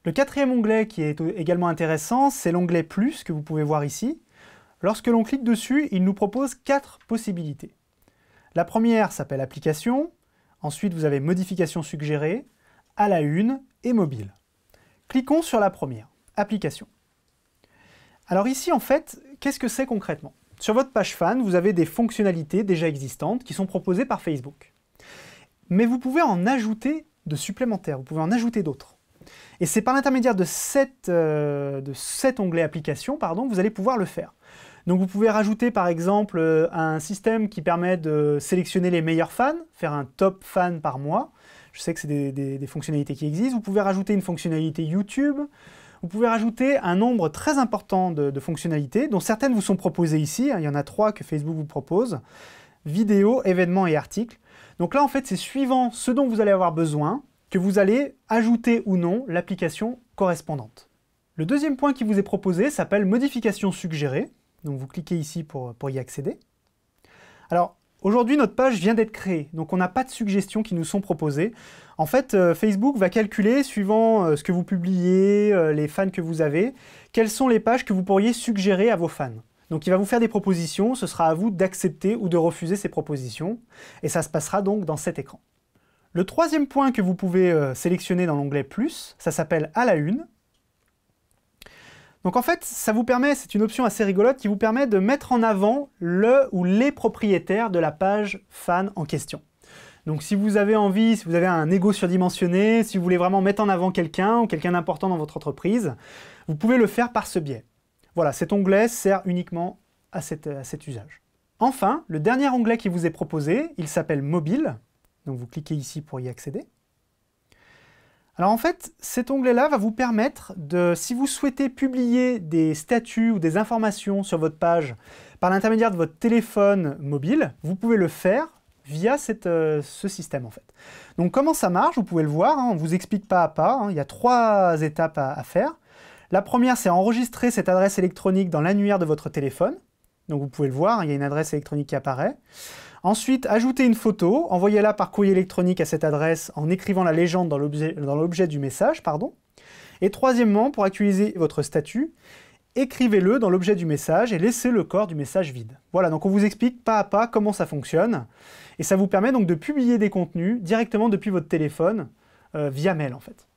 Le quatrième onglet qui est également intéressant, c'est l'onglet Plus que vous pouvez voir ici. Lorsque l'on clique dessus, il nous propose 4 possibilités. La première s'appelle Applications, ensuite vous avez Modifications suggérées, à la une et Mobile. Cliquons sur la première, Applications. Alors ici en fait, qu'est-ce que c'est concrètement? Sur votre page fan, vous avez des fonctionnalités déjà existantes qui sont proposées par Facebook. Mais vous pouvez en ajouter de supplémentaires, vous pouvez en ajouter d'autres. Et c'est par l'intermédiaire de cet onglet Applications que vous allez pouvoir le faire. Donc vous pouvez rajouter par exemple un système qui permet de sélectionner les meilleurs fans, faire un top fan par mois. Je sais que c'est des fonctionnalités qui existent. Vous pouvez rajouter une fonctionnalité YouTube. Vous pouvez rajouter un nombre très important de fonctionnalités, dont certaines vous sont proposées ici. Il y en a 3 que Facebook vous propose. Vidéos, événements et articles. Donc là en fait c'est suivant ce dont vous allez avoir besoin que vous allez ajouter ou non l'application correspondante. Le deuxième point qui vous est proposé s'appelle Modifications suggérées. Donc vous cliquez ici pour y accéder. Alors aujourd'hui notre page vient d'être créée, donc on n'a pas de suggestions qui nous sont proposées. En fait Facebook va calculer, suivant ce que vous publiez, les fans que vous avez, quelles sont les pages que vous pourriez suggérer à vos fans. Donc il va vous faire des propositions, ce sera à vous d'accepter ou de refuser ces propositions, et ça se passera donc dans cet écran. Le troisième point que vous pouvez sélectionner dans l'onglet Plus, ça s'appelle à la une. Donc en fait, ça vous permet, c'est une option assez rigolote qui vous permet de mettre en avant le ou les propriétaires de la page fan en question. Donc si vous avez envie, si vous avez un ego surdimensionné, si vous voulez vraiment mettre en avant quelqu'un ou quelqu'un d'important dans votre entreprise, vous pouvez le faire par ce biais. Voilà, cet onglet sert uniquement à cet usage. Enfin, le dernier onglet qui vous est proposé, il s'appelle Mobile. Donc vous cliquez ici pour y accéder. Alors en fait, cet onglet-là va vous permettre de, si vous souhaitez publier des statuts ou des informations sur votre page par l'intermédiaire de votre téléphone mobile, vous pouvez le faire via ce système en fait. Donc comment ça marche? Vous pouvez le voir, on vous explique pas à pas, il y a 3 étapes à faire. La première, c'est enregistrer cette adresse électronique dans l'annuaire de votre téléphone. Donc vous pouvez le voir, il y a une adresse électronique qui apparaît. Ensuite, ajoutez une photo, envoyez-la par courrier électronique à cette adresse en écrivant la légende dans l'objet du message. Et troisièmement, pour actualiser votre statut, écrivez-le dans l'objet du message et laissez le corps du message vide. Voilà, donc on vous explique pas à pas comment ça fonctionne. Et ça vous permet donc de publier des contenus directement depuis votre téléphone via mail en fait.